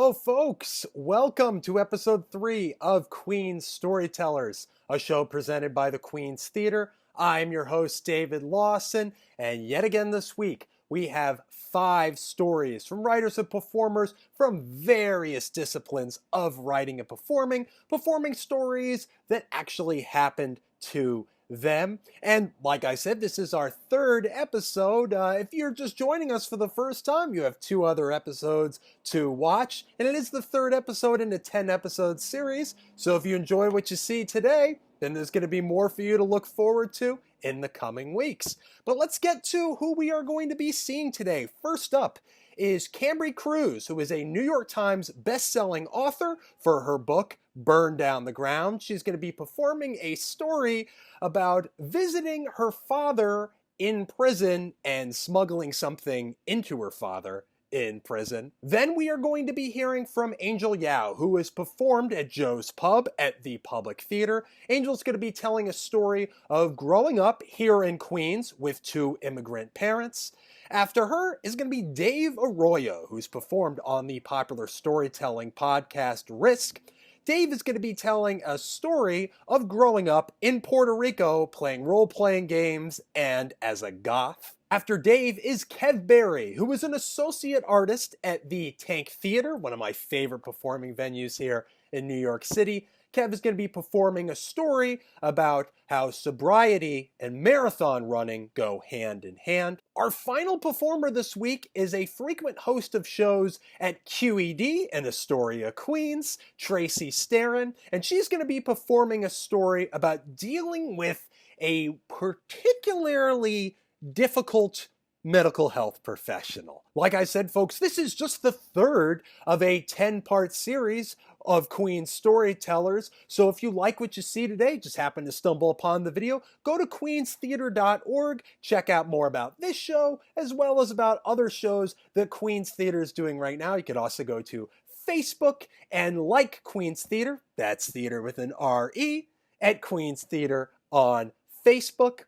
Hello, folks. Welcome to episode 3 of Queens Storytellers, a show presented by the Queens Theater. I'm your host, David Lawson, and yet again this week, we have 5 stories from writers and performers from various disciplines of writing and performing stories that actually happened to them. And like I said, this is our 3rd episode. If you're just joining us for the first time, you have 2 other episodes to watch, and it is the 3rd episode in a 10-episode series. So if you enjoy what you see today, then there's going to be more for you to look forward to in the coming weeks. But let's get to who we are going to be seeing today. First up is Cambrie Cruz, who is a New York Times best-selling author for her book, Burn Down the Ground. She's going to be performing a story about visiting her father in prison and smuggling something into her father in prison. Then we are going to be hearing from Angel Yao, who has performed at Joe's Pub at the Public Theater. Angel's going to be telling a story of growing up here in Queens with 2 immigrant parents. After her is going to be Dave Arroyo, who's performed on the popular storytelling podcast Risk. Dave is going to be telling a story of growing up in Puerto Rico, playing role-playing games, and as a goth. After Dave is Kev Berry, who is an associate artist at the Tank Theater, one of my favorite performing venues here in New York City. Kev is going to be performing a story about how sobriety and marathon running go hand in hand. Our final performer this week is a frequent host of shows at QED in Astoria, Queens, Tracy Starin, and she's going to be performing a story about dealing with a particularly difficult medical health professional. Like I said, folks, this is just the 3rd of a 10-part series of Queens Storytellers. So if you like what you see today, just happen to stumble upon the video, go to queenstheater.org, check out more about this show, as well as about other shows that Queens Theater is doing right now. You could also go to Facebook and like Queens Theater, that's theater with an R-E, at Queens Theater on Facebook.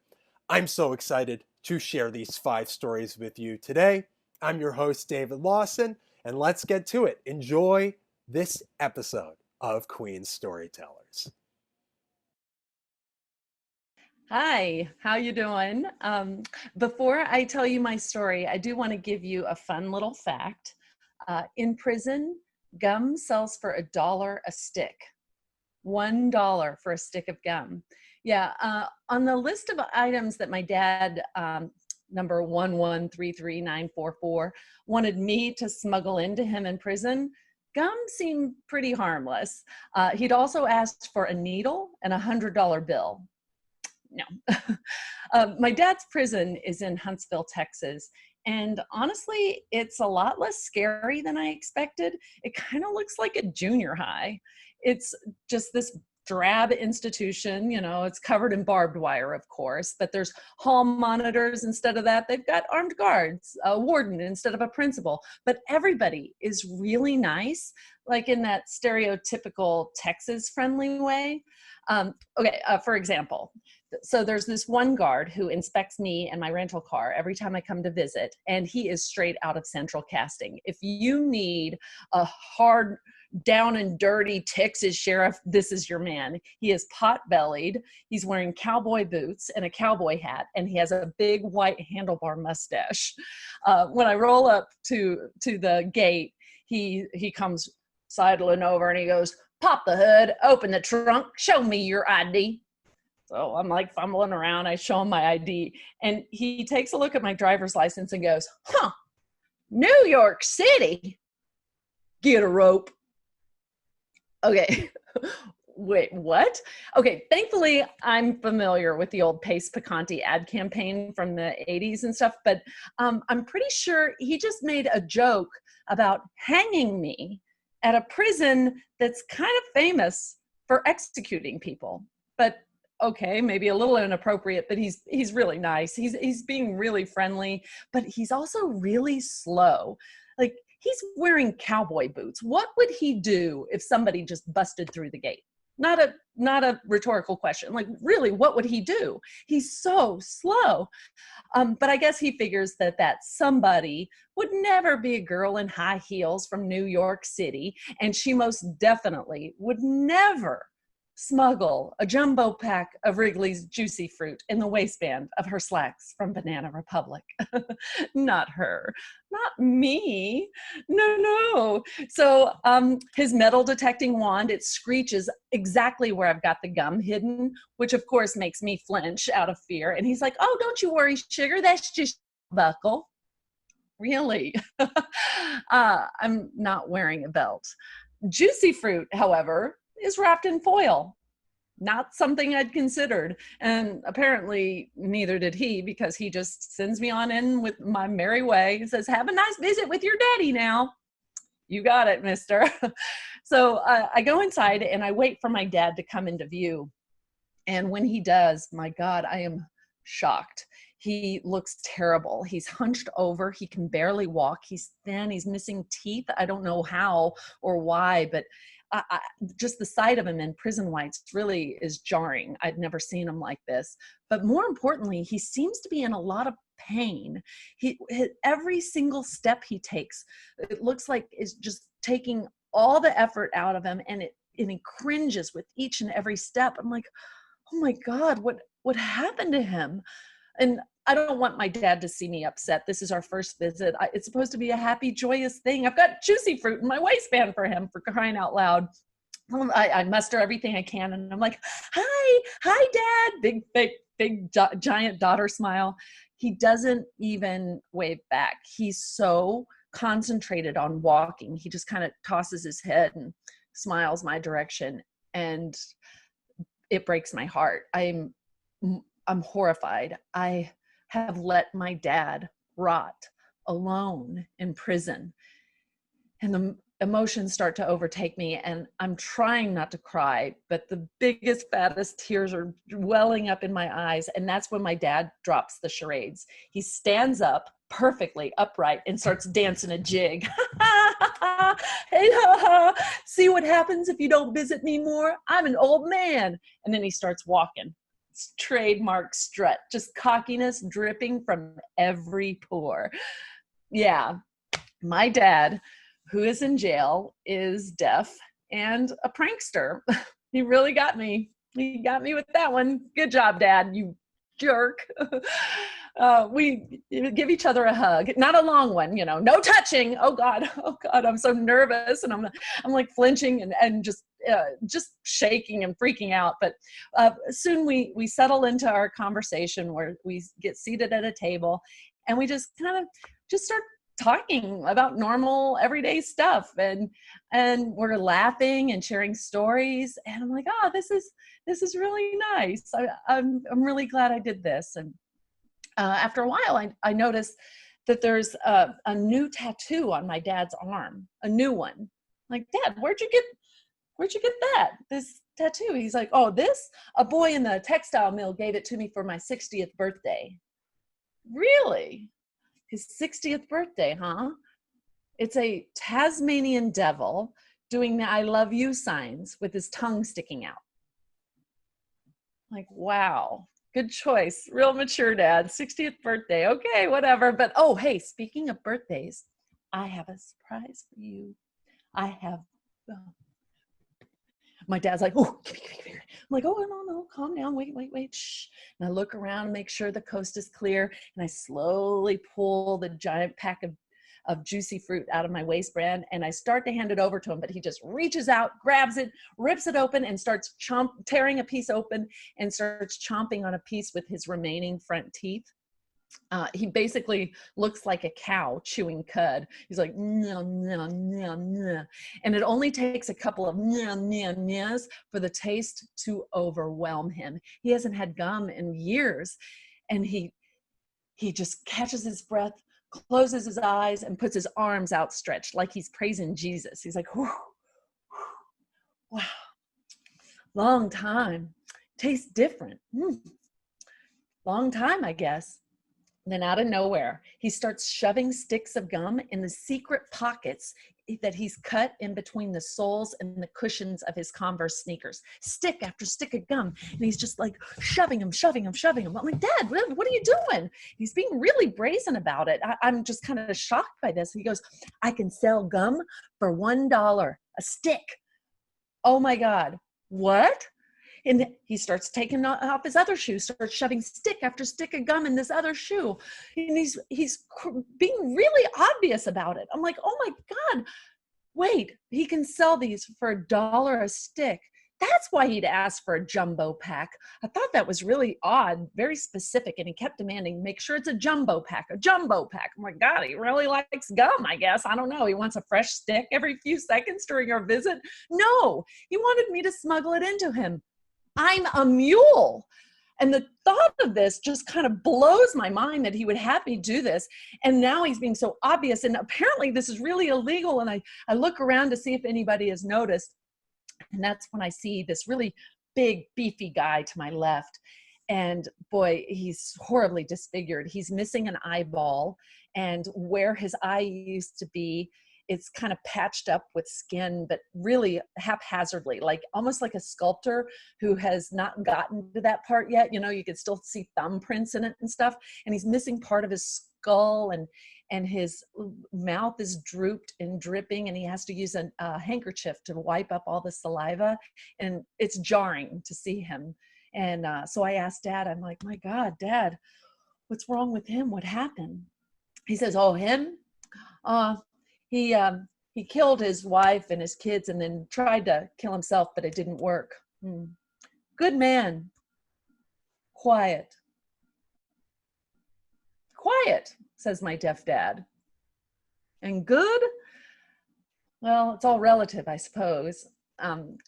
I'm so excited to share these 5 stories with you today. I'm your host, David Lawson, and let's get to it. Enjoy this episode of Queens Storytellers. Hi, how you doing? Before I tell you my story, I do want to give you a fun little fact. In prison, gum sells for $1 a stick. $1 for a stick of gum. Yeah, on the list of items that my dad, number 1133944, wanted me to smuggle into him in prison, gum seemed pretty harmless. He'd also asked for a needle and a $100 bill. No. My dad's prison is in Huntsville, Texas. And honestly, it's a lot less scary than I expected. It kind of looks like a junior high. It's just this drab institution, you know, it's covered in barbed wire, of course, but there's hall monitors instead of that. They've got armed guards, a warden instead of a principal, but everybody is really nice, like in that stereotypical Texas friendly way. For example, so there's this one guard who inspects me and my rental car every time I come to visit, and he is straight out of Central Casting. If you need a hard, down and dirty Texas sheriff, this is your man. He is pot-bellied. He's wearing cowboy boots and a cowboy hat, and he has a big white handlebar mustache. When I roll up to the gate, he comes sidling over and he goes, "Pop the hood, open the trunk, show me your ID." So I'm like fumbling around. I show him my ID, and he takes a look at my driver's license and goes, "Huh, New York City? Get a rope." Okay, wait, what? Okay, thankfully, I'm familiar with the old Pace Picante ad campaign from the 80s and stuff, but I'm pretty sure he just made a joke about hanging me at a prison that's kind of famous for executing people. But okay, maybe a little inappropriate, but he's really nice. He's being really friendly, but he's also really slow. Like, he's wearing cowboy boots. What would he do if somebody just busted through the gate? Not a rhetorical question. Like, really, what would he do? He's so slow. But I guess he figures that somebody would never be a girl in high heels from New York City, and she most definitely would never smuggle a jumbo pack of Wrigley's Juicy Fruit in the waistband of her slacks from Banana Republic. Not her, not me. No, no. So his metal detecting wand, it screeches exactly where I've got the gum hidden, which of course makes me flinch out of fear. And he's like, oh, don't you worry, sugar, that's just buckle. Really? I'm not wearing a belt. Juicy Fruit, however, is wrapped in foil. Not something I'd considered. And apparently neither did he, because he just sends me on in with my merry way. He says, have a nice visit with your daddy now. You got it, mister. So I go inside and I wait for my dad to come into view. And when he does, my God, I am shocked. He looks terrible. He's hunched over. He can barely walk. He's thin. He's missing teeth. I don't know how or why, but just the sight of him in prison whites really is jarring. I'd never seen him like this. But more importantly, he seems to be in a lot of pain. Every single step he takes, it looks like is just taking all the effort out of him, and he cringes with each and every step. I'm like, oh my God, what happened to him? And I don't want my dad to see me upset. This is our first visit. It's supposed to be a happy, joyous thing. I've got Juicy Fruit in my waistband for him, for crying out loud. I muster everything I can, and I'm like, hi, Dad. Big, giant daughter smile. He doesn't even wave back. He's so concentrated on walking. He just kind of tosses his head and smiles my direction, and it breaks my heart. I'm horrified. I have let my dad rot alone in prison. And the emotions start to overtake me, and I'm trying not to cry, but the biggest, fattest tears are welling up in my eyes. And that's when my dad drops the charades. He stands up perfectly upright and starts dancing a jig. Hey, see what happens if you don't visit me more? I'm an old man. And then he starts walking. Trademark strut, just cockiness dripping from every pore. Yeah, my dad, who is in jail, is deaf and a prankster. He really got me. He got me with that one. Good job, Dad, you jerk. We give each other a hug, not a long one, no touching. Oh God, I'm so nervous, and I'm like flinching and just shaking and freaking out. But soon we settle into our conversation, where we get seated at a table, and we just kind of just start talking about normal everyday stuff, and we're laughing and sharing stories, and I'm like, oh, this is really nice. I'm really glad I did this. And after a while, I noticed that there's a new tattoo on my dad's arm, a new one. Like, Dad, where'd you get that? This tattoo? He's like, oh, this? A boy in the textile mill gave it to me for my 60th birthday. Really? His 60th birthday, huh? It's a Tasmanian devil doing the I love you signs with his tongue sticking out. Like, wow. Good choice. Real mature, Dad. 60th birthday. Okay, whatever. But, oh, hey, speaking of birthdays, I have a surprise for you. I have, my dad's like, oh, come here. I'm like, oh, no, calm down. Wait. Shh. And I look around and make sure the coast is clear. And I slowly pull the giant pack of Juicy Fruit out of my waistband, and I start to hand it over to him, but he just reaches out, grabs it, rips it open, and starts tearing a piece open, and starts chomping on a piece with his remaining front teeth. He basically looks like a cow chewing cud. He's like, nyah, nyah, nyah, nyah. And it only takes a couple of nyah, nyah, nyahs for the taste to overwhelm him. He hasn't had gum in years, and he just catches his breath, closes his eyes, and puts his arms outstretched like he's praising Jesus. He's like, whew, wow, long time. Tastes different. Long time, I guess. Then out of nowhere, he starts shoving sticks of gum in the secret pockets that he's cut in between the soles and the cushions of his Converse sneakers. Stick after stick of gum. And he's just like shoving them. I'm like, Dad, what are you doing? He's being really brazen about it. I'm just kind of shocked by this. He goes, I can sell gum for $1 a stick. Oh my God. What? And he starts taking off his other shoe, starts shoving stick after stick of gum in this other shoe. And he's being really obvious about it. I'm like, oh my God, wait, he can sell these for $1 a stick. That's why he'd asked for a jumbo pack. I thought that was really odd, very specific. And he kept demanding, make sure it's a jumbo pack, a jumbo pack. I'm like, God, he really likes gum, I guess. I don't know. He wants a fresh stick every few seconds during our visit. No, he wanted me to smuggle it into him. I'm a mule. And the thought of this just kind of blows my mind that he would have me do this. And now he's being so obvious. And apparently this is really illegal. And I look around to see if anybody has noticed. And that's when I see this really big, beefy guy to my left. And boy, he's horribly disfigured. He's missing an eyeball. And where his eye used to be, it's kind of patched up with skin, but really haphazardly, like almost like a sculptor who has not gotten to that part yet. You know, you could still see thumbprints in it and stuff. And he's missing part of his skull, and his mouth is drooped and dripping, and he has to use a handkerchief to wipe up all the saliva. And it's jarring to see him. And so I asked Dad, I'm like, my God, Dad, what's wrong with him? What happened? He says, oh, him? He killed his wife and his kids and then tried to kill himself, but it didn't work. Good man. Quiet. Quiet, says my deaf dad. And good? Well, it's all relative, I suppose.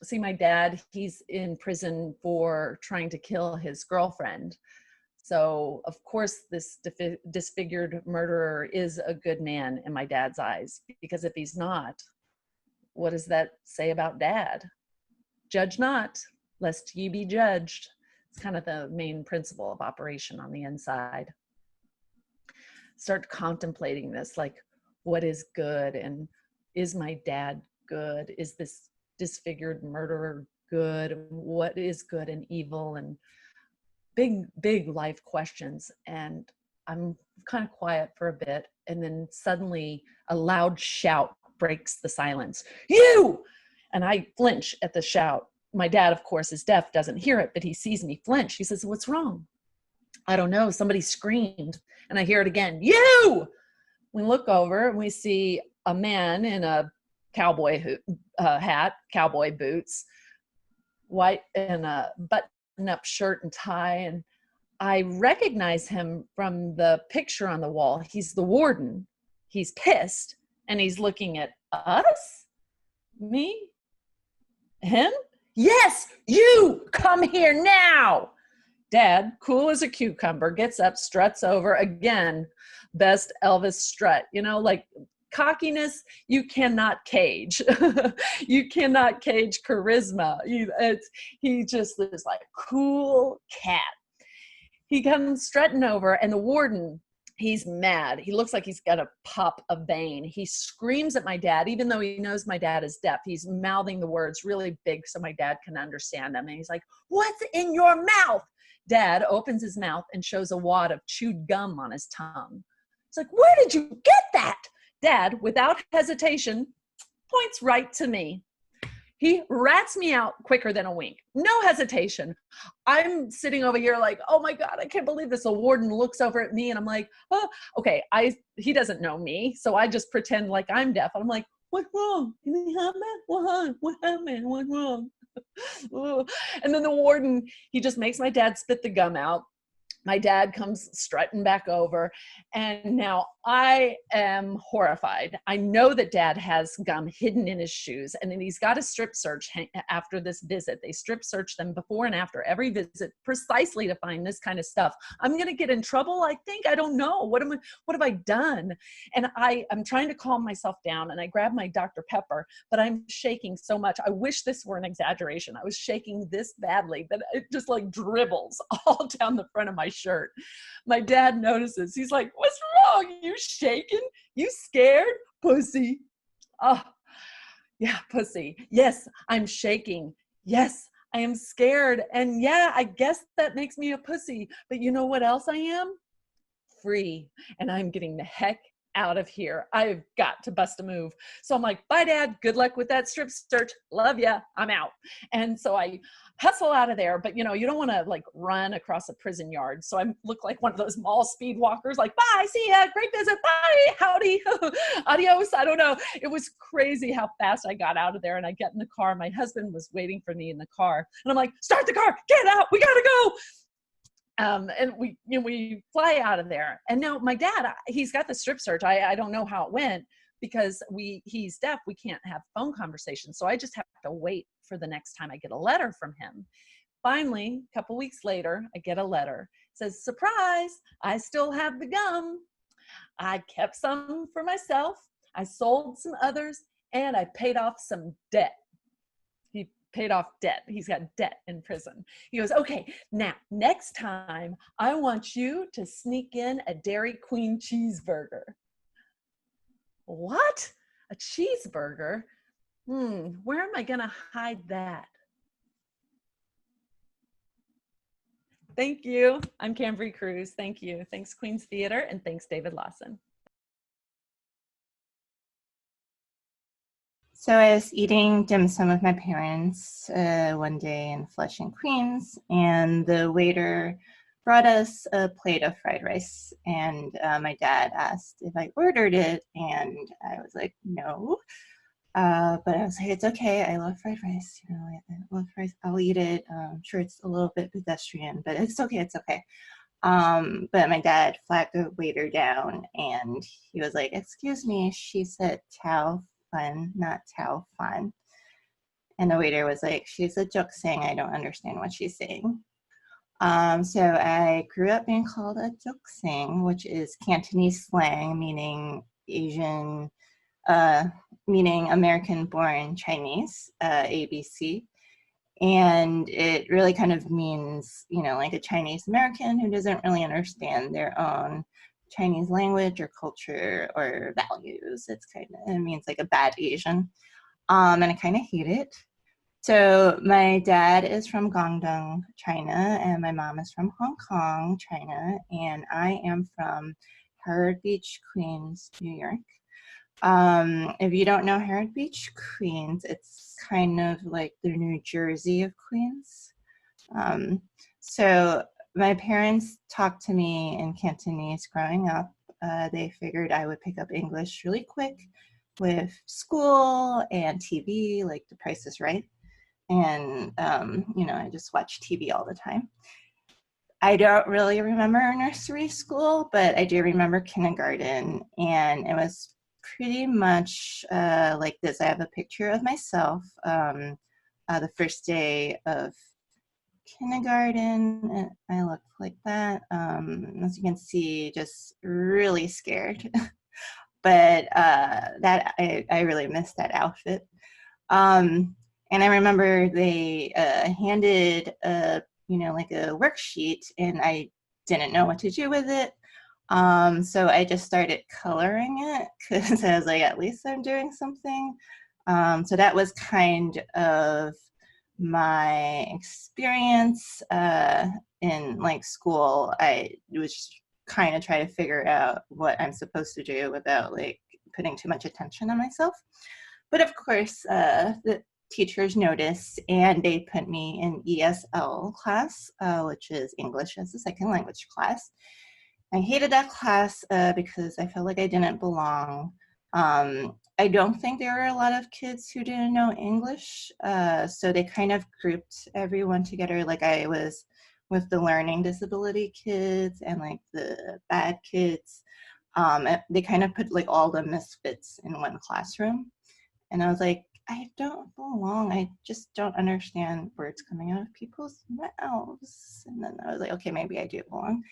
See, my dad, he's in prison for trying to kill his girlfriend. So, of course, this disfigured murderer is a good man in my dad's eyes, because if he's not, what does that say about Dad? Judge not, lest ye be judged. It's kind of the main principle of operation on the inside. Start contemplating this, like, what is good? And is my dad good? Is this disfigured murderer good? What is good and evil? And big life questions. And I'm kind of quiet for a bit. And then suddenly a loud shout breaks the silence. You! And I flinch at the shout. My dad, of course, is deaf, doesn't hear it, but he sees me flinch. He says, what's wrong? I don't know. Somebody screamed. And I hear it again. You! We look over and we see a man in a cowboy hat, cowboy boots, white, and a button-up shirt and tie. And I recognize him from the picture on the wall. He's the warden. He's pissed, and he's looking at us, me, him. Yes, you come here now. Dad, cool as a cucumber, gets up, struts over again. Best Elvis strut, you know, like cockiness, you cannot cage. You cannot cage charisma. He just is like cool cat. He comes strutting over, and the warden, he's mad. He looks like he's got to pop a vein. He screams at my dad, even though he knows my dad is deaf. He's mouthing the words really big so my dad can understand them. And he's like, what's in your mouth? Dad opens his mouth and shows a wad of chewed gum on his tongue. It's like, where did you get that? Dad, without hesitation, points right to me. He rats me out quicker than a wink. No hesitation. I'm sitting over here like, oh my God, I can't believe this. A warden looks over at me and I'm like, oh, okay. He doesn't know me. So I just pretend like I'm deaf. I'm like, what's wrong? What happened? What's wrong? And then the warden, he just makes my dad spit the gum out. My dad comes strutting back over, and now I am horrified. I know that Dad has gum hidden in his shoes, and then he's got a strip search after this visit. They strip search them before and after every visit precisely to find this kind of stuff. I'm going to get in trouble, I think. I don't know. What have I done? And I'm trying to calm myself down, and I grab my Dr. Pepper, but I'm shaking so much. I wish this were an exaggeration. I was shaking this badly that it just like dribbles all down the front of my shirt. My dad notices. He's like, what's wrong? You shaking? You scared? Pussy. Oh, yeah, pussy. Yes, I'm shaking. Yes, I am scared. And yeah, I guess that makes me a pussy. But you know what else I am? Free. And I'm getting the heck out of here. I've got to bust a move. So I'm like, bye, Dad. Good luck with that strip search. Love ya. I'm out. And so I hustle out of there. But you know, you don't want to like run across a prison yard. So I look like one of those mall speed walkers, like, bye, see ya, great visit, bye, howdy, adios. I don't know. It was crazy how fast I got out of there. And I get in the car. My husband was waiting for me in the car. And I'm like, start the car, get out, we gotta go. And we fly out of there. And now my dad, he's got the strip search. I don't know how it went because he's deaf. We can't have phone conversations. So I just have to wait for the next time I get a letter from him. Finally, a couple weeks later, I get a letter. It says, surprise, I still have the gum. I kept some for myself. I sold some others and I paid off some debt. He paid off debt. He's got debt in prison. He goes, okay, now next time I want you to sneak in a Dairy Queen cheeseburger. What? A cheeseburger? Where am I going to hide that? Thank you. I'm Cambrie Cruz. Thank you. Thanks, Queens Theater, and thanks, David Lawson. So I was eating dim sum with my parents one day in Flushing, Queens, and the waiter brought us a plate of fried rice. And my dad asked if I ordered it, and I was like, no. But I was like, it's okay. I love fried rice. You know, I love rice. I'll eat it. I'm sure it's a little bit pedestrian, but it's okay. It's okay. But my dad flagged the waiter down, and he was like, excuse me, she said Tao fun, not Tao fun. And the waiter was like, she's a joke saying, I don't understand what she's saying. So I grew up being called a joksing, which is Cantonese slang, meaning Asian, meaning American-born Chinese, ABC. And it really kind of means, you know, like a Chinese American who doesn't really understand their own Chinese language or culture or values. It means like a bad Asian. And I kind of hate it. So my dad is from Guangdong, China, and my mom is from Hong Kong, China, and I am from Howard Beach, Queens, New York. If you don't know Howard Beach, Queens, it's kind of like the New Jersey of Queens. So my parents talked to me in Cantonese growing up. They figured I would pick up English really quick with school and TV, like The Price is Right. And, you know, I just watch TV all the time. I don't really remember nursery school, but I do remember kindergarten, and it was pretty much like this. I have a picture of myself the first day of kindergarten, and I looked like that. As you can see, just really scared. But that I really missed that outfit. And I remember they handed like a worksheet, and I didn't know what to do with it. So I just started coloring it because I was like, at least I'm doing something. So that was kind of my experience in like school. I was kind of trying to figure out what I'm supposed to do without like putting too much attention on myself. But of course, the teachers noticed, and they put me in ESL class, which is English as a Second Language class. I hated that class because I felt like I didn't belong. I don't think there were a lot of kids who didn't know English, so they kind of grouped everyone together. Like I was with the learning disability kids and like the bad kids. They kind of put like all the misfits in one classroom. And I was like, I don't belong. I just don't understand words coming out of people's mouths. And then I was like, okay, maybe I do belong.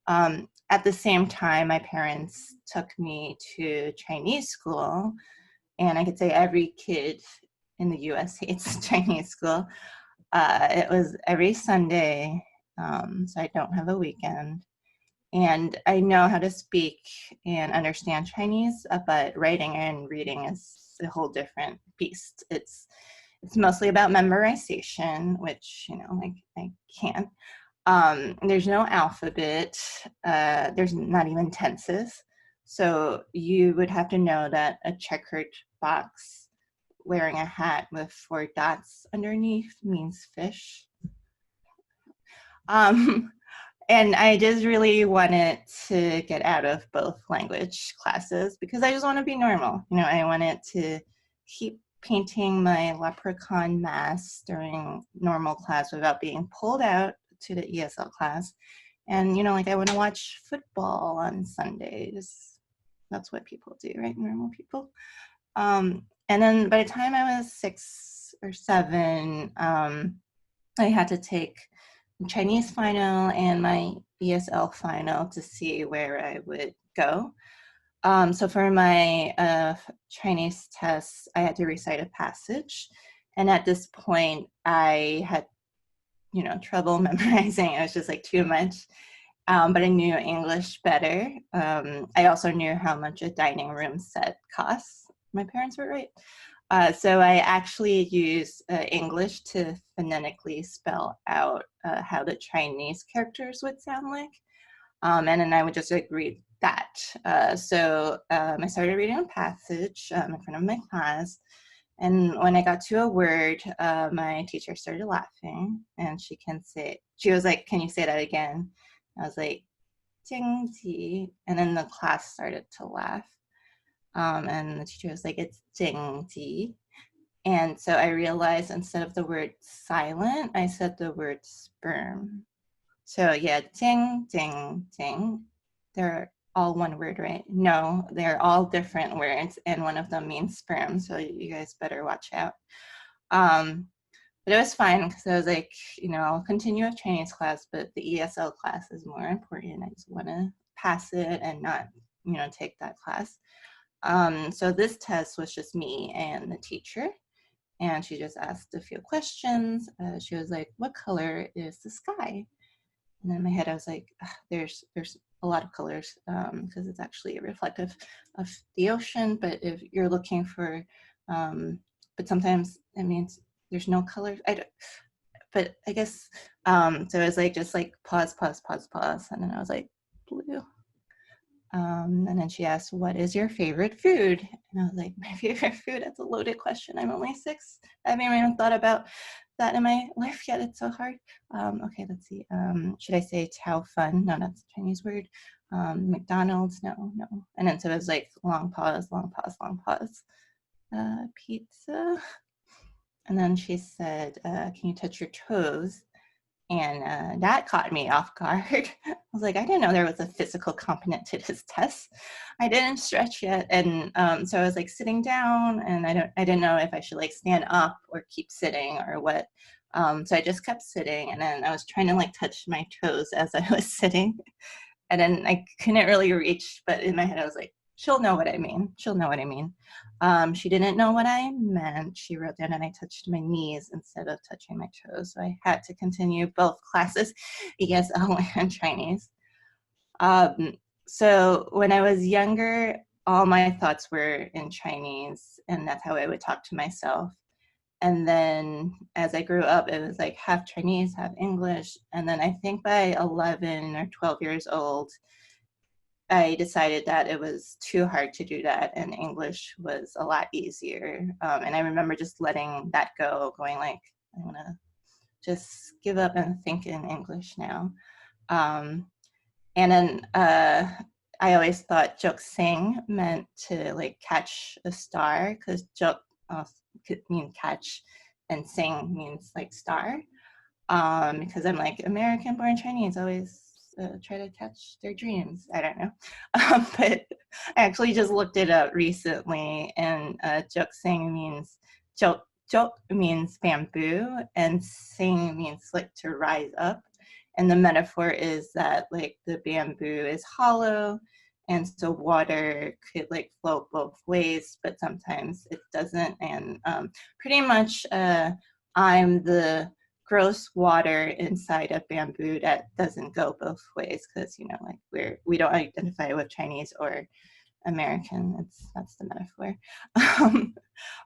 At the same time, my parents took me to Chinese school, and I could say every kid in the US hates Chinese school. It was every Sunday. so I don't have a weekend. And I know how to speak and understand Chinese, but writing and reading is a whole different beast. It's mostly about memorization, which, I can't. There's no alphabet. There's not even tenses. So you would have to know that a checkered box wearing a hat with 4 dots underneath means fish. And I just really wanted to get out of both language classes because I just want to be normal. I wanted to keep painting my leprechaun mask during normal class without being pulled out to the ESL class. And, I want to watch football on Sundays. That's what people do, right? Normal people. And then by the time I was 6 or 7, I had to take Chinese final and my ESL final to see where I would go. So for my Chinese test, I had to recite a passage. And at this point, I had, trouble memorizing. It was just like too much. But I knew English better. I also knew how much a dining room set costs. My parents were right. So I actually use English to phonetically spell out how the Chinese characters would sound like. And then I would just read that. So I started reading a passage in front of my class. And when I got to a word, my teacher started laughing. And she was like, "Can you say that again?" I was like, "Jingji." And then the class started to laugh. And the teacher was like, "It's jingji." And so I realized instead of the word silent, I said the word sperm. So yeah, jing, jing, jing. They're all one word, right? No, they're all different words, and one of them means sperm. So you guys better watch out. But it was fine because I was like, I'll continue with Chinese class, but the ESL class is more important. I just want to pass it and not, take that class. So this test was just me and the teacher, and she just asked a few questions. She was like, "What color is the sky?" And in my head, I was like, there's a lot of colors because it's actually reflective of the ocean. But if you're looking for, but sometimes it means there's no colors. But I guess, so it was like, just like pause. And then I was like, blue. And then she asked, "What is your favorite food?" And I was like, "My favorite food?" That's a loaded question. I'm only 6. I haven't even thought about that in my life yet. It's so hard. Okay, let's see. Should I say Chow Fun? No, that's a Chinese word. McDonald's? No. And then so it was like long pause. Pizza. And then she said, "Can you touch your toes?" And that caught me off guard. I was like, I didn't know there was a physical component to this test. I didn't stretch yet. And so I was like sitting down, and I didn't know if I should like stand up or keep sitting or what. So I just kept sitting, and then I was trying to like touch my toes as I was sitting. And then I couldn't really reach, but in my head I was like, she'll know what I mean. She didn't know what I meant. She wrote down, "And I touched my knees instead of touching my toes." So I had to continue both classes, ESL and Chinese. So when I was younger, all my thoughts were in Chinese, and that's how I would talk to myself. And then as I grew up, it was like half Chinese, half English. And then I think by 11 or 12 years old, I decided that it was too hard to do that, and English was a lot easier. And I remember just letting that go, going like, I want to just give up and think in English now. And then I always thought "jok sing" meant to like catch a star, because "jok" could mean catch, and "sing" means like star. Because I'm like, American-born Chinese always try to catch their dreams. I don't know. But I actually just looked it up recently, and "jok sing" means jok means bamboo, and sing means like to rise up. And the metaphor is that like the bamboo is hollow, and so water could like flow both ways, but sometimes it doesn't. And pretty much I'm the gross water inside of bamboo that doesn't go both ways, because like we don't identify with Chinese or American. That's the metaphor.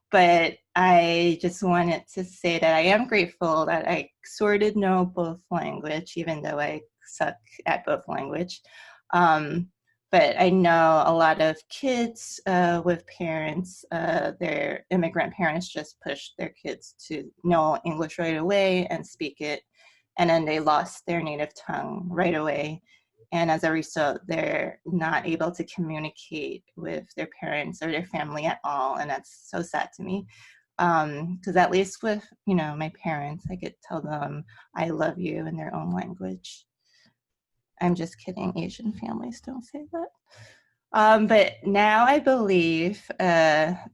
But I just wanted to say that I am grateful that I sort of know both language, even though I suck at both language. But I know a lot of kids with parents, their immigrant parents just push their kids to know English right away and speak it. And then they lost their native tongue right away. And as a result, they're not able to communicate with their parents or their family at all. And that's so sad to me. Because at least with, my parents, I could tell them I love you in their own language. I'm just kidding. Asian families don't say that. But now I believe that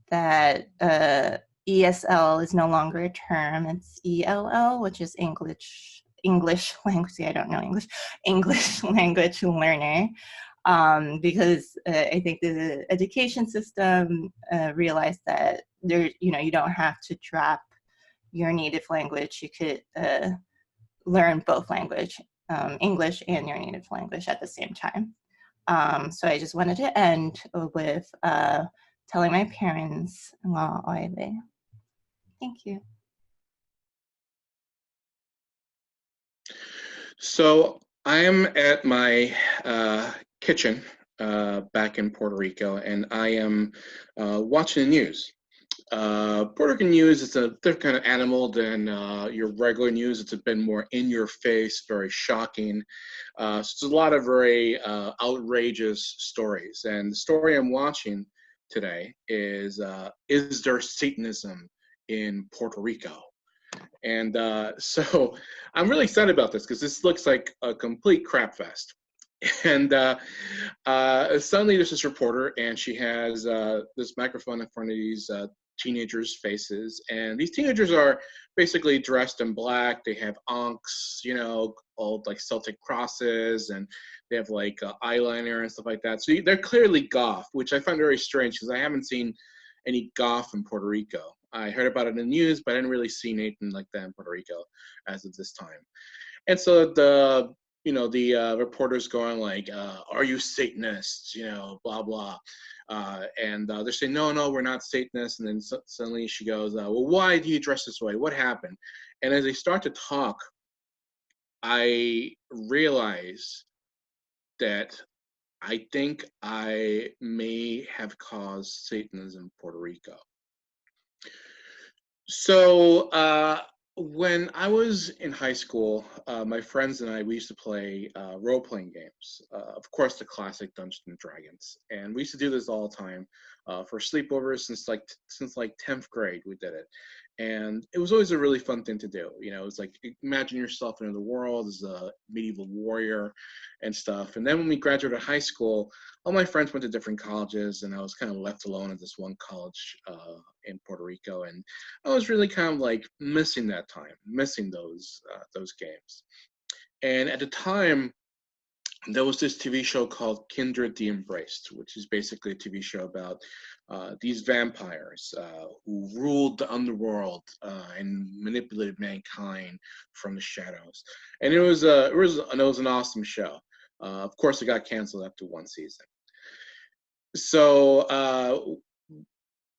ESL is no longer a term. It's ELL, which is English language. See, I don't know English language learner. Because I think the education system realized that you don't have to drop your native language. You could learn both language, English and your native language at the same time. So I just wanted to end with telling my parents, "Nga oile." Thank you. So I am at my kitchen back in Puerto Rico, and I am watching the news. Puerto Rican news is a different kind of animal than your regular news. It's a bit more in your face, very shocking. So it's a lot of very outrageous stories. And the story I'm watching today is there Satanism in Puerto Rico? And so I'm really excited about this because this looks like a complete crap fest. And suddenly there's this reporter, and she has this microphone in front of these teenagers' faces, and these teenagers are basically dressed in black. They have ankhs, all like Celtic crosses, and they have like eyeliner and stuff like that. So they're clearly goth, which I find very strange because I haven't seen any goth in Puerto Rico. I heard about it in the news, but I didn't really see anything like that in Puerto Rico as of this time. And so the reporters going like, "Are you Satanists?" Blah blah, and they're saying, "No, we're not Satanists." And then suddenly she goes, "Well, why do you dress this way? What happened?" And as they start to talk, I realize that I think I may have caused Satanism in Puerto Rico. So when I was in high school, my friends and I, we used to play role-playing games. Of course, the classic Dungeons and Dragons, and we used to do this all the time for sleepovers since like 10th grade. We did it, and it was always a really fun thing to do. It was like, imagine yourself in another world as a medieval warrior and stuff. And then when we graduated high school, all my friends went to different colleges, and I was kind of left alone at this one college in Puerto Rico, and I was really kind of like missing that time, missing those games. And at the time, there was this TV show called Kindred the Embraced, which is basically a TV show about these vampires who ruled the underworld and manipulated mankind from the shadows. And it was an awesome show. Of course, it got canceled after one season. So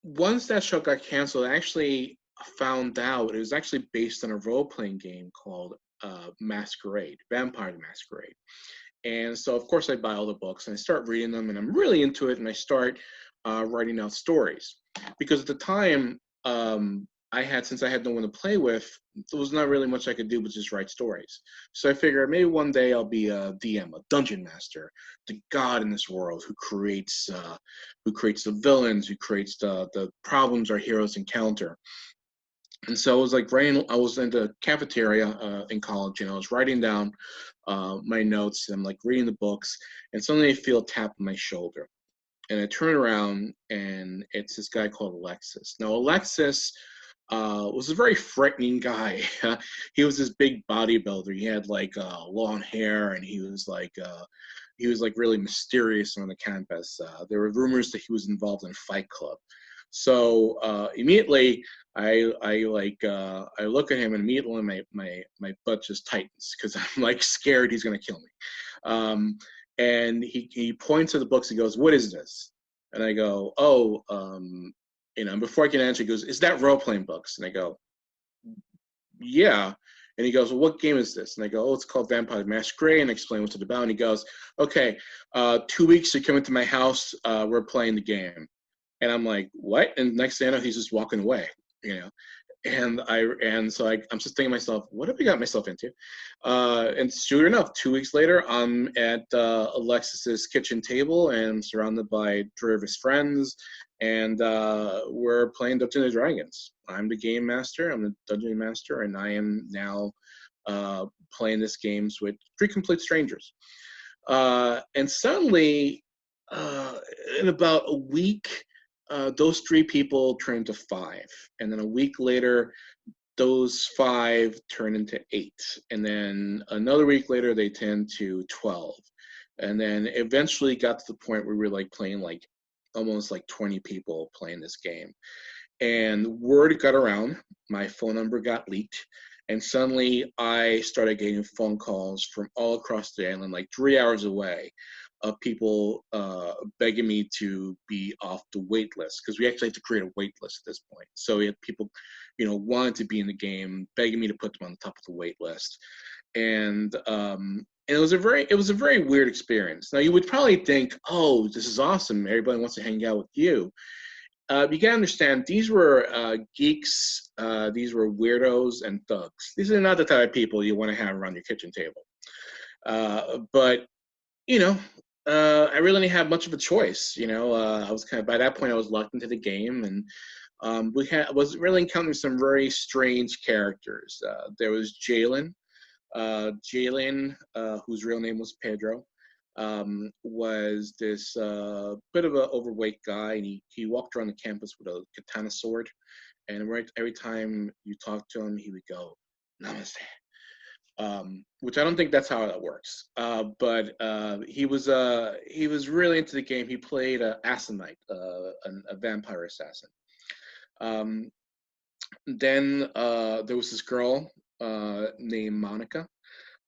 once that show got canceled, I actually found out it was actually based on a role-playing game called Masquerade, Vampire the Masquerade. And so, of course, I buy all the books and I start reading them, and I'm really into it, and I start writing out stories. Because at the time, since I had no one to play with, there was not really much I could do but just write stories. So I figured maybe one day I'll be a DM, a dungeon master, the god in this world who creates the villains, who creates the problems our heroes encounter. And so I was like I was in the cafeteria in college, and I was writing down my notes, and I'm like reading the books, and suddenly I feel a tap on my shoulder. And I turn around, and it's this guy called Alexis. Now, Alexis was a very frightening guy. He was this big bodybuilder. He had like long hair, and he was like really mysterious on the campus. There were rumors that he was involved in a fight club. So immediately I look at him, and immediately my butt just tightens because I'm like scared he's gonna kill me. And he points at the books. He goes, "What is this?" And I go, "Oh, and before I can answer, he goes, "Is that role playing books?" And I go, "Yeah." And he goes, "Well, what game is this?" And I go, "Oh, it's called Vampire the Masquerade," and I explain what's it about. And he goes, "Okay, 2 weeks you come into my house, we're playing the game." And I'm like, "What?" And next thing I know, he's just walking away, you know. So I'm just thinking to myself, what have I got myself into? And sure enough, 2 weeks later, I'm at Alexis's kitchen table and surrounded by three of his friends, and we're playing Dungeons and Dragons. I'm the game master, I'm the dungeon master, and I am now playing this games with three complete strangers. And suddenly, in about a week, those three people turn into five, and then a week later those five turn into eight, and then another week later they turn to 12, and then eventually got to the point where we were like playing like almost like 20 people playing this game. And word got around, my phone number got leaked, and suddenly I started getting phone calls from all across the island, like 3 hours away, of people begging me to be off the wait list, because we actually had to create a wait list at this point. So we had people, wanted to be in the game, begging me to put them on the top of the wait list, and it was a very weird experience. Now you would probably think, oh, this is awesome, everybody wants to hang out with you. You gotta understand, these were geeks, these were weirdos and thugs. These are not the type of people you want to have around your kitchen table. But I really didn't have much of a choice. I was kind of, by that point I was locked into the game, and I was really encountering some very strange characters. There was Jalen. Jalen, whose real name was Pedro, was this bit of an overweight guy, and he walked around the campus with a katana sword, and every time you talked to him, he would go, "Namaste." Which I don't think that's how that works. But he was really into the game. He played Aconite, a vampire assassin. Then there was this girl named Monica.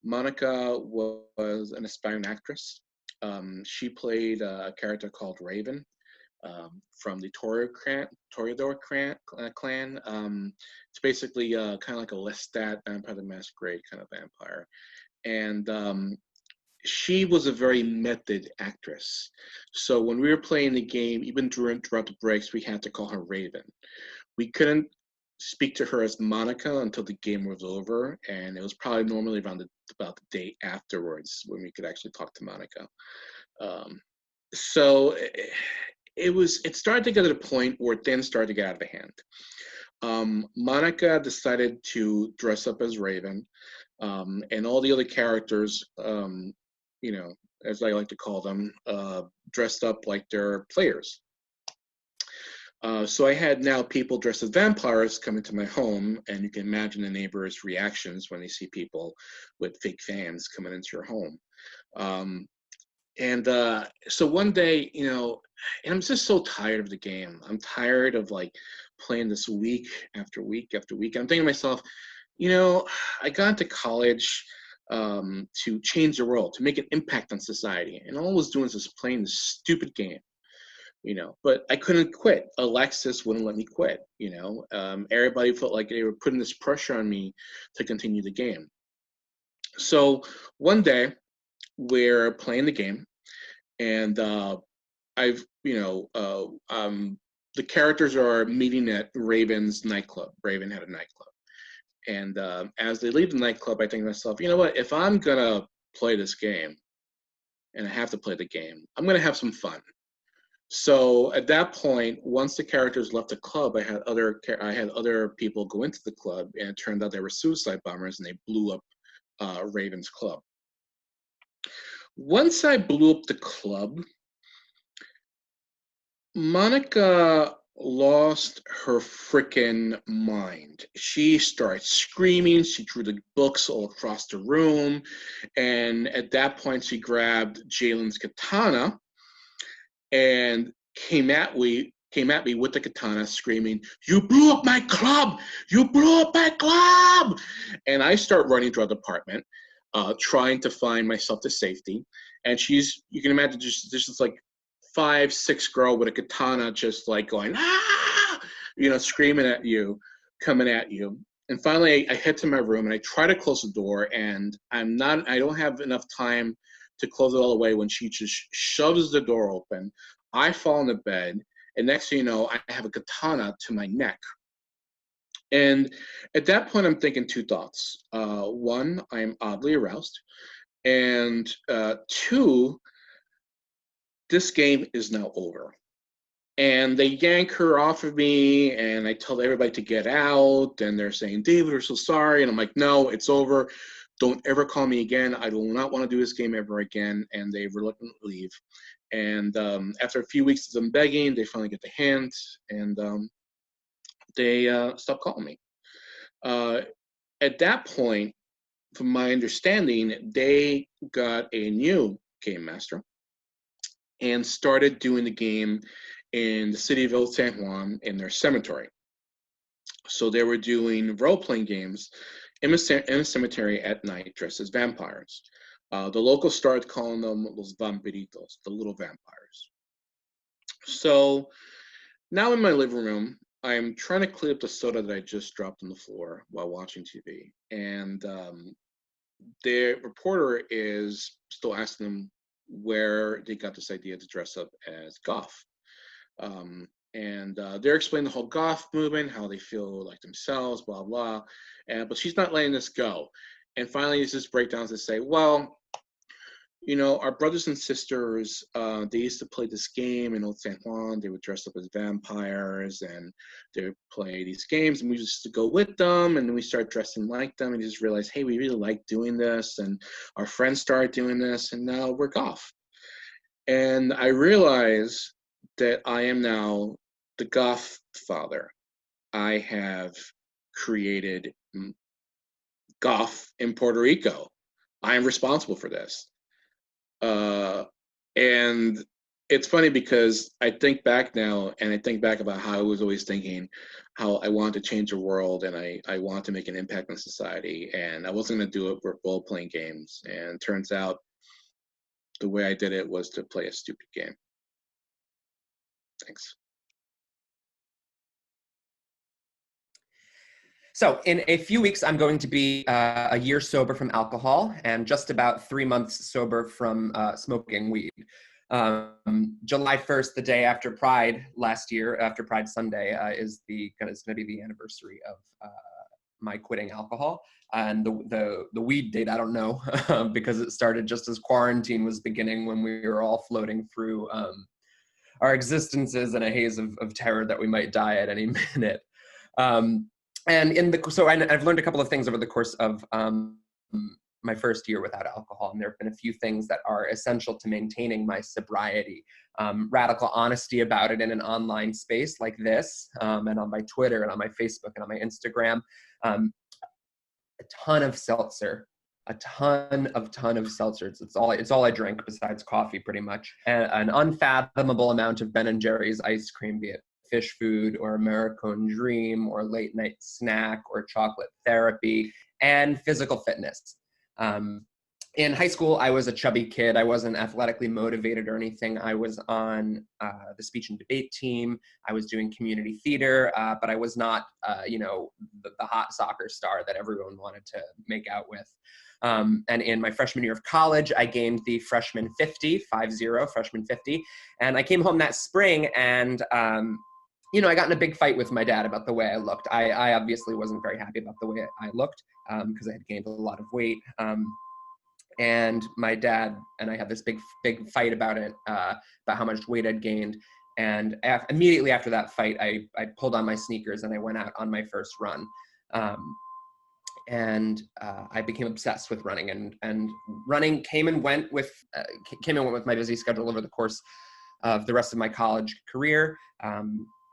Monica was an aspiring actress. She played a character called Raven from the Toreador clan. It's basically kind of like a Lestat Vampire the Masquerade kind of vampire. And she was a very method actress. So when we were playing the game, even throughout the breaks, we had to call her Raven. We couldn't speak to her as Monica until the game was over, and it was probably normally around about the day afterwards when we could actually talk to Monica. So it started to get to the point where it then started to get out of hand. Monica decided to dress up as Raven, and all the other characters, as I like to call them, dressed up like they're players. So I had now people dressed as vampires come into my home, and you can imagine the neighbors' reactions when they see people with fake fans coming into your home. So one day, and I'm just so tired of the game. I'm tired of like playing this week after week after week. I'm thinking to myself, I got into college to change the world, to make an impact on society, and all I was doing is just playing this stupid game. But I couldn't quit. Alexis wouldn't let me quit. Everybody felt like they were putting this pressure on me to continue the game. So one day we're playing the game, and the characters are meeting at Raven's nightclub. Raven had a nightclub, and as they leave the nightclub, I think to myself, you know what? If I'm gonna play this game, and I have to play the game, I'm gonna have some fun. So at that point, once the characters left the club, I had other people go into the club, and it turned out they were suicide bombers, and they blew up Raven's club. Once I blew up the club, Monica lost her freaking mind. She started screaming. She threw the books all across the room, and at that point, she grabbed Jalen's katana and came at came at me with the katana screaming, "You blew up my club! You blew up my club!" And I start running through the apartment, trying to find myself to safety. And you can imagine just this like 5'6" girl with a katana just like going, "Ah!" Screaming at you, coming at you. And finally I head to my room and I try to close the door, and I don't have enough time to close it all the way when she just shoves the door open. I fall in the bed, and next thing you know, I have a katana to my neck. And at that point, I'm thinking two thoughts. One, I'm oddly aroused. And two, this game is now over. And they yank her off of me, and I tell everybody to get out, and they're saying, "David, we're so sorry." And I'm like, "No, it's over. Don't ever call me again. I do not want to do this game ever again." And they reluctantly leave. And after a few weeks of them begging, they finally get the hint, and they stop calling me. At that point, from my understanding, they got a new game master and started doing the game in the city of Old San Juan in their cemetery. So they were doing role-playing games in a cemetery at night dressed as vampires. The locals started calling them los vampiritos, the little vampires. So now in my living room, I'm trying to clean up the soda that I just dropped on the floor while watching TV. And the reporter is still asking them where they got this idea to dress up as goth. And they're explaining the whole goth movement, how they feel like themselves, blah, blah. But she's not letting this go. And finally, it's just breakdowns that say, well, our brothers and sisters, they used to play this game in Old San Juan. They would dress up as vampires, and they would play these games, and we used to go with them, and then we started dressing like them, and just realized, hey, we really like doing this, and our friends started doing this, and now we're goth. And I realized that I am now the goth father. I have created goth in Puerto Rico. I am responsible for this. And it's funny because I think back now, and I think back about how I was always thinking how I wanted to change the world, and I wanted to make an impact on society, and I wasn't going to do it with role-playing games. And it turns out the way I did it was to play a stupid game. Thanks. So in a few weeks, I'm going to be a year sober from alcohol and just about 3 months sober from smoking weed. July 1st, the day after Pride last year, after Pride Sunday, is going to be the anniversary of my quitting alcohol. And the weed date, I don't know, because it started just as quarantine was beginning, when we were all floating through our existences in a haze of terror that we might die at any minute. And I've learned a couple of things over the course of my first year without alcohol, and there have been a few things that are essential to maintaining my sobriety. Radical honesty about it in an online space like this, and on my Twitter and on my Facebook and on my Instagram. A ton of seltzer. A ton of seltzers. It's all I drink besides coffee, pretty much. And an unfathomable amount of Ben & Jerry's ice cream, be it fish food or American Dream or late night snack or chocolate therapy, and physical fitness. In high school, I was a chubby kid. I wasn't athletically motivated or anything. I was on the speech and debate team. I was doing community theater, but I was not, the hot soccer star that everyone wanted to make out with. And in my freshman year of college, I gained the freshman 50, freshman 50. And I came home that spring, and I got in a big fight with my dad about the way I looked. I obviously wasn't very happy about the way I looked because I had gained a lot of weight. And my dad and I had this big fight about it, about how much weight I'd gained. And immediately after that fight, I pulled on my sneakers and I went out on my first run. And I became obsessed with running, and running came and went with my busy schedule over the course of the rest of my college career.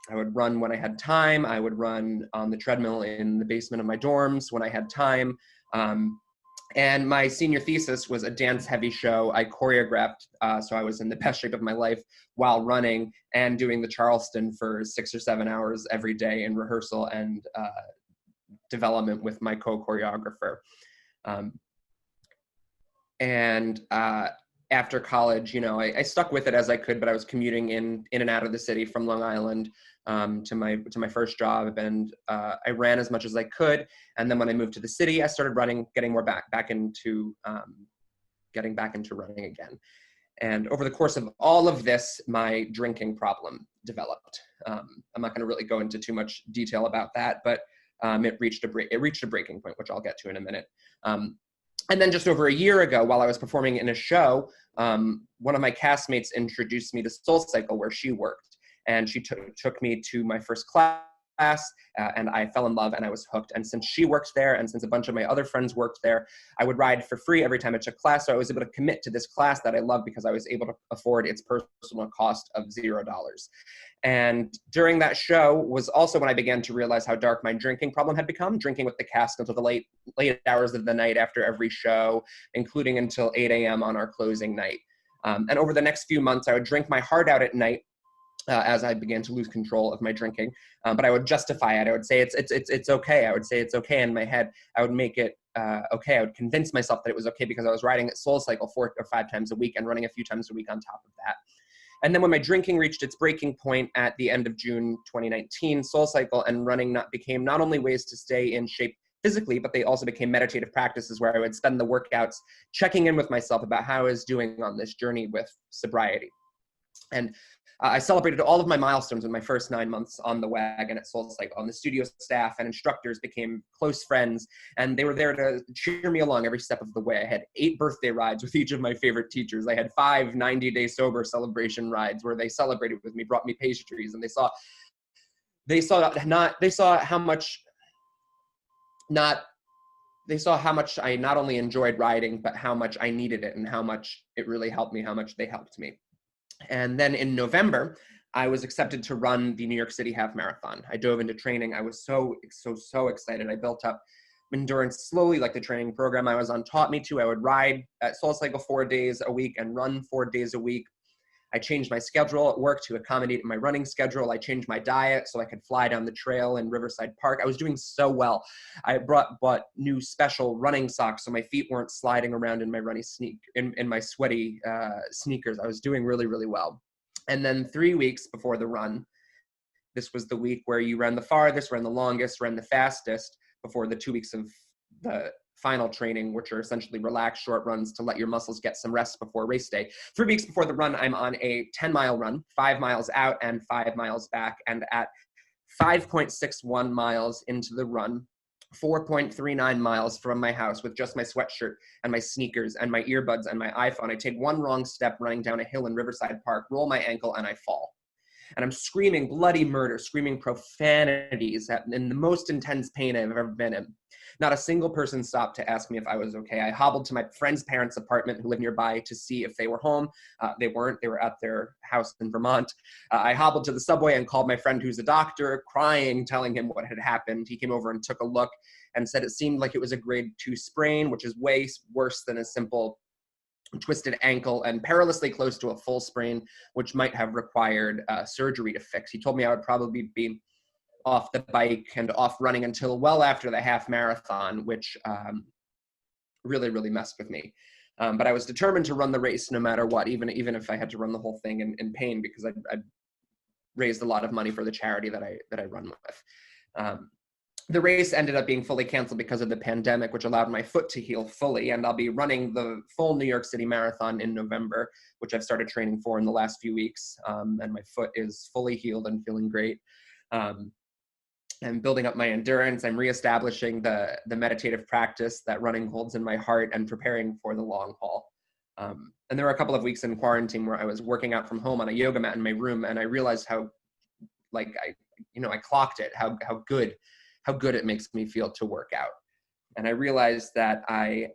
I would run when I had time. I would run on the treadmill in the basement of my dorms when I had time. And my senior thesis was a dance-heavy show I choreographed, so I was in the best shape of my life while running and doing the Charleston for 6 or 7 hours every day in rehearsal and development with my co-choreographer. After college, I stuck with it as I could, but I was commuting in and out of the city from Long Island to my first job, and I ran as much as I could. And then when I moved to the city, I started running, getting back into running again. And over the course of all of this, my drinking problem developed. I'm not going to really go into too much detail about that, but it reached a breaking point, which I'll get to in a minute. And then just over a year ago, while I was performing in a show, one of my castmates introduced me to SoulCycle, where she worked. And she took me to my first class, and I fell in love and I was hooked. And since she worked there, and since a bunch of my other friends worked there, I would ride for free every time I took class. So I was able to commit to this class that I loved because I was able to afford its personal cost of $0. And during that show was also when I began to realize how dark my drinking problem had become, drinking with the cast until the late hours of the night after every show, including until 8 a.m. on our closing night. And over the next few months, I would drink my heart out at night as I began to lose control of my drinking. But I would justify it. I would say it's okay. I would say it's okay in my head. I would make it okay. I would convince myself that it was okay because I was riding at SoulCycle 4 or 5 times a week and running a few times a week on top of that. And then when my drinking reached its breaking point at the end of June 2019, SoulCycle and running became not only ways to stay in shape physically, but they also became meditative practices where I would spend the workouts checking in with myself about how I was doing on this journey with sobriety. And I celebrated all of my milestones in my first 9 months on the wagon at SoulCycle. And the studio staff and instructors became close friends, and they were there to cheer me along every step of the way. I had 8 birthday rides with each of my favorite teachers. I had 5 90-day sober celebration rides where they celebrated with me, brought me pastries, and they saw how much I not only enjoyed riding, but how much I needed it and how much it really helped me, how much they helped me. And then in November, I was accepted to run the New York City Half Marathon. I dove into training. I was so excited. I built up endurance slowly, like the training program I was on taught me to. I would ride at SoulCycle 4 days a week and run 4 days a week. I changed my schedule at work to accommodate my running schedule. I changed my diet so I could fly down the trail in Riverside Park. I was doing so well. I bought new special running socks so my feet weren't sliding around in my in my sweaty sneakers. I was doing really, really well. And then 3 weeks before the run, this was the week where you ran the farthest, ran the longest, ran the fastest before the 2 weeks of the final training, which are essentially relaxed short runs to let your muscles get some rest before race day. 3 weeks before the run, I'm on a 10-mile run, 5 miles out and 5 miles back. And at 5.61 miles into the run, 4.39 miles from my house with just my sweatshirt and my sneakers and my earbuds and my iPhone, I take one wrong step running down a hill in Riverside Park, roll my ankle, and I fall. And I'm screaming bloody murder, screaming profanities in the most intense pain I've ever been in. Not a single person stopped to ask me if I was okay. I hobbled to my friend's parents' apartment who lived nearby to see if they were home. They weren't. They were at their house in Vermont. I hobbled to the subway and called my friend who's a doctor, crying, telling him what had happened. He came over and took a look and said it seemed like it was a grade 2 sprain, which is way worse than a simple twisted ankle and perilously close to a full sprain, which might have required surgery to fix. He told me I would probably be off the bike and off running until well after the half marathon, which really, really messed with me. But I was determined to run the race no matter what, even if I had to run the whole thing in pain, because I'd raised a lot of money for the charity that I run with. The race ended up being fully canceled because of the pandemic, which allowed my foot to heal fully. And I'll be running the full New York City Marathon in November, which I've started training for in the last few weeks. And my foot is fully healed and feeling great. I'm building up my endurance. I'm reestablishing the meditative practice that running holds in my heart and preparing for the long haul. And there were a couple of weeks in quarantine where I was working out from home on a yoga mat in my room. And I realized how, I clocked it, how good it makes me feel to work out. And I realized that I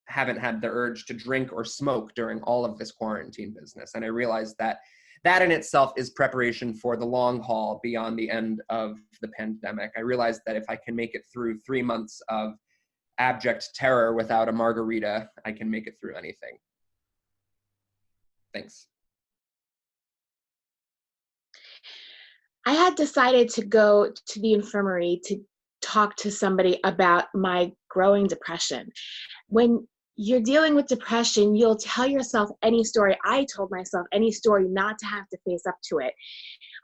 haven't had the urge to drink or smoke during all of this quarantine business. And I realized that in itself is preparation for the long haul beyond the end of the pandemic. I realized that if I can make it through 3 months of abject terror, without a margarita, I can make it through anything. Thanks. I had decided to go to the infirmary to talk to somebody about my growing depression. When you're dealing with depression, you'll tell yourself any story. I told myself any story not to have to face up to it.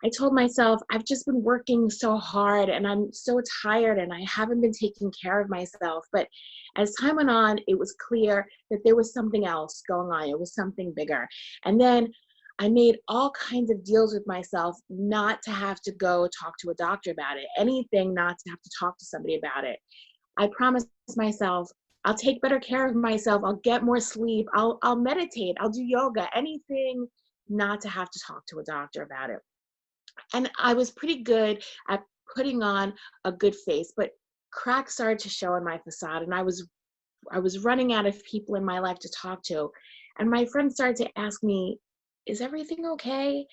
I told myself, I've just been working so hard and I'm so tired and I haven't been taking care of myself. But as time went on, it was clear that there was something else going on. It was something bigger. And then I made all kinds of deals with myself not to have to go talk to a doctor about it, anything not to have to talk to somebody about it. I promised myself, I'll take better care of myself. I'll get more sleep. I'll meditate. I'll do yoga, anything not to have to talk to a doctor about it. And I was pretty good at putting on a good face, but cracks started to show in my facade, and I was running out of people in my life to talk to. And my friends started to ask me, is everything okay?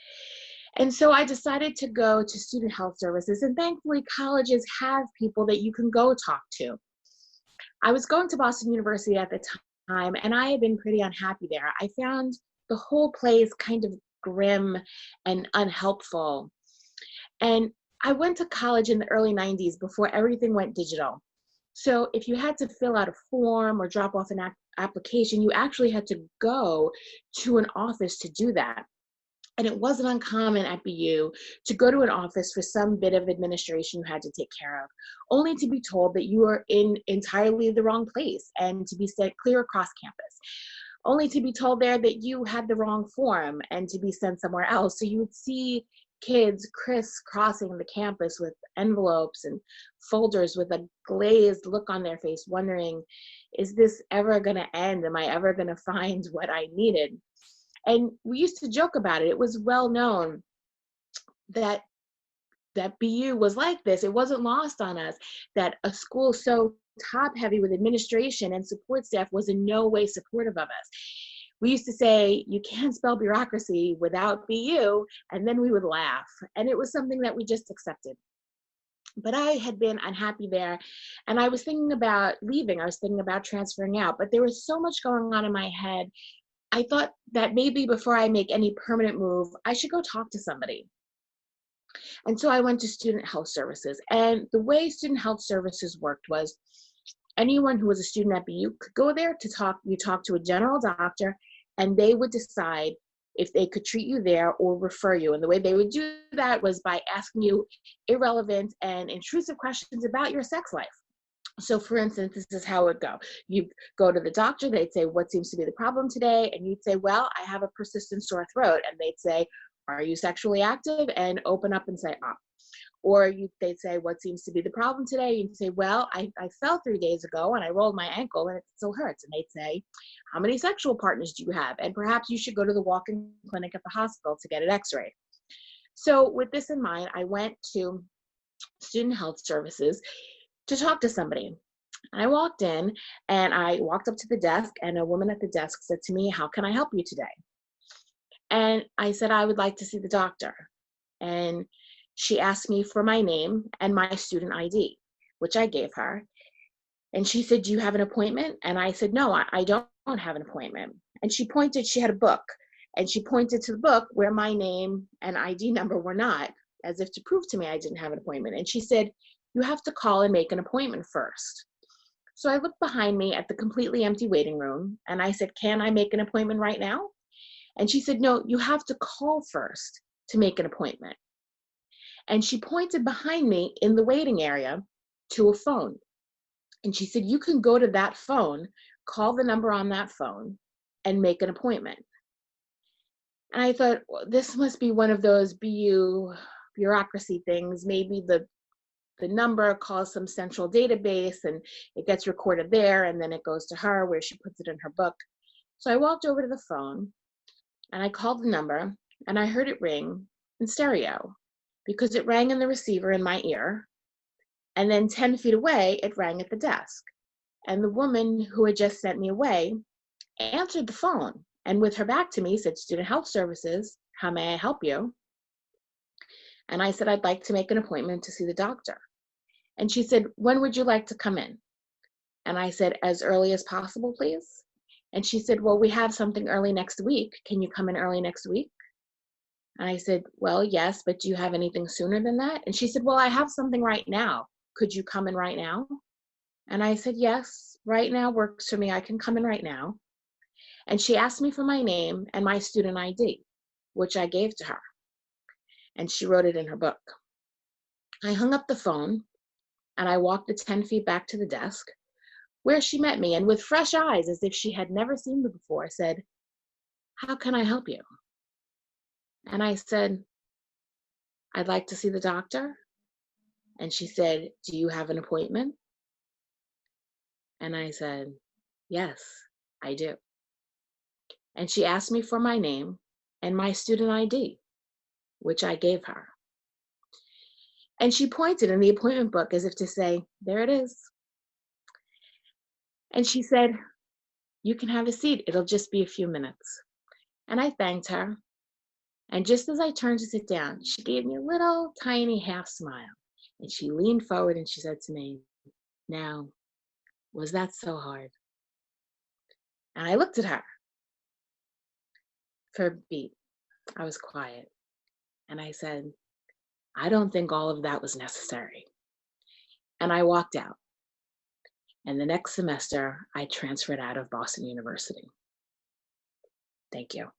And so I decided to go to student health services, and thankfully colleges have people that you can go talk to. I was going to Boston University at the time, and I had been pretty unhappy there. I found the whole place kind of grim and unhelpful. And I went to college in the early 90s before everything went digital. So if you had to fill out a form or drop off an application, you actually had to go to an office to do that. And it wasn't uncommon at BU to go to an office for some bit of administration you had to take care of, only to be told that you were in entirely the wrong place and to be sent clear across campus, only to be told there that you had the wrong form and to be sent somewhere else. So you would see kids crisscrossing the campus with envelopes and folders with a glazed look on their face, wondering, is this ever going to end? Am I ever going to find what I needed? And we used to joke about it. It was well known that BU was like this. It wasn't lost on us that a school so top heavy with administration and support staff was in no way supportive of us. We used to say, you can't spell bureaucracy without BU, and then we would laugh. And it was something that we just accepted. But I had been unhappy there, and I was thinking about leaving. I was thinking about transferring out, but there was so much going on in my head. I thought that maybe before I make any permanent move, I should go talk to somebody. And so I went to student health services. And the way student health services worked was anyone who was a student at BU could go there to talk. You talk to a general doctor, and they would decide if they could treat you there or refer you. And the way they would do that was by asking you irrelevant and intrusive questions about your sex life. So for instance, this is how it would go. You go to the doctor, they'd say, what seems to be the problem today? And you'd say, well, I have a persistent sore throat. And they'd say, are you sexually active? And open up and say, Or they'd say, what seems to be the problem today? You'd say, well, I fell 3 days ago and I rolled my ankle and it still hurts. And they'd say, how many sexual partners do you have? And perhaps you should go to the walk-in clinic at the hospital to get an x-ray. So with this in mind, I went to student health services to talk to somebody. I walked in and I walked up to the desk, and a woman at the desk said to me, how can I help you today? And I said, I would like to see the doctor. And she asked me for my name and my student ID, which I gave her. And she said, do you have an appointment? And I said, no, I don't have an appointment. And she had a book, and she pointed to the book where my name and ID number were not, as if to prove to me I didn't have an appointment. And she said, you have to call and make an appointment first. So I looked behind me at the completely empty waiting room, and I said, can I make an appointment right now? And she said, no, you have to call first to make an appointment. And she pointed behind me in the waiting area to a phone. And she said, you can go to that phone, call the number on that phone, and make an appointment. And I thought, well, this must be one of those BU bureaucracy things. Maybe the number calls some central database and it gets recorded there, and then it goes to her where she puts it in her book. So I walked over to the phone and I called the number, and I heard it ring in stereo because it rang in the receiver in my ear. And then 10 feet away, it rang at the desk. And the woman who had just sent me away answered the phone, and with her back to me said, Student Health Services, how may I help you? And I said, I'd like to make an appointment to see the doctor. And she said, when would you like to come in? And I said, as early as possible, please. And she said, well, we have something early next week. Can you come in early next week? And I said, well, yes, but do you have anything sooner than that? And she said, well, I have something right now. Could you come in right now? And I said, yes, right now works for me. I can come in right now. And she asked me for my name and my student ID, which I gave to her. And she wrote it in her book. I hung up the phone and I walked the 10 feet back to the desk where she met me, and with fresh eyes, as if she had never seen me before, said, how can I help you? And I said, I'd like to see the doctor. And she said, do you have an appointment? And I said, yes, I do. And she asked me for my name and my student ID, which I gave her. And she pointed in the appointment book as if to say, there it is. And she said, you can have a seat. It'll just be a few minutes. And I thanked her. And just as I turned to sit down, she gave me a little tiny half smile. And she leaned forward and she said to me, now, was that so hard? And I looked at her. For a beat, I was quiet. And I said, I don't think all of that was necessary. And I walked out. And the next semester, I transferred out of Boston University. Thank you.